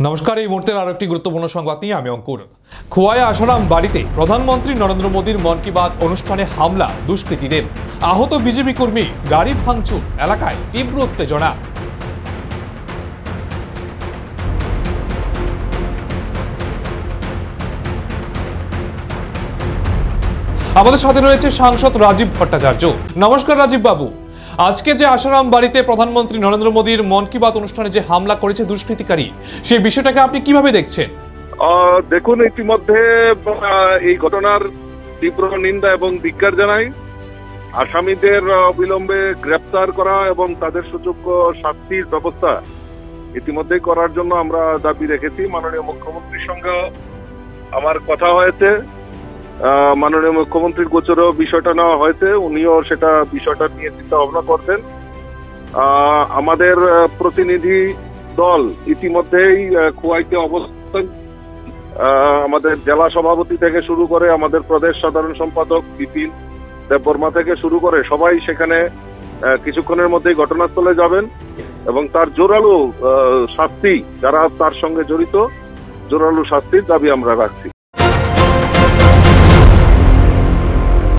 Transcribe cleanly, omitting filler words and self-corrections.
নমস্কার, এই মুহূর্তের আরো একটি গুরুত্বপূর্ণ সংবাদ নিয়ে আমি অঙ্কুর। খোয়াই আসারাম বাড়িতে প্রধানমন্ত্রী নরেন্দ্র মোদীর মন কি বাত অনুষ্ঠানে হামলা দুষ্কৃতীদের, আহত বিজেপি কর্মী, গাড়ি ভাঙচুর, এলাকায় তীব্র উত্তেজনা। আমাদের সাথে রয়েছে সাংসদ রাজীব ভট্টাচার্য। নমস্কার রাজীব বাবু, আজকে যে আসারাম বাড়িতে প্রধানমন্ত্রী নরেন্দ্র মোদীর মন কি বাত অনুষ্ঠানে যে হামলা করেছে দুষ্কৃতিকারী, সেই বিষয়টাকে আপনি কিভাবে দেখছেন? দেখুন, ইতিমধ্যে এই ঘটনার তীব্র নিন্দা এবং ধিক্কার জানাই। আসামিদের অবিলম্বে গ্রেপ্তার করা এবং তাদের সুযোগ্য শাস্তির ব্যবস্থা ইতিমধ্যেই করার জন্য আমরা দাবি রেখেছি। মাননীয় মুখ্যমন্ত্রীর সঙ্গে আমার কথা হয়েছে, মাননীয় মুখ্যমন্ত্রীর গোচরেও বিষয়টা নেওয়া হয়েছে, উনিও সেটা বিষয়টা নিয়ে চিন্তা ভাবনা করবেন। আমাদের প্রতিনিধি দল ইতিমধ্যেই খোয়াইতে অবস্থান, আমাদের জেলা সভাপতি থেকে শুরু করে আমাদের প্রদেশ সাধারণ সম্পাদক বিপিন দেববর্মা থেকে শুরু করে সবাই সেখানে কিছুক্ষণের মধ্যেই ঘটনাস্থলে যাবেন এবং তার জোরালো শাস্তি, যারা তার সঙ্গে জড়িত, জোরালো শাস্তির দাবি আমরা রাখছি।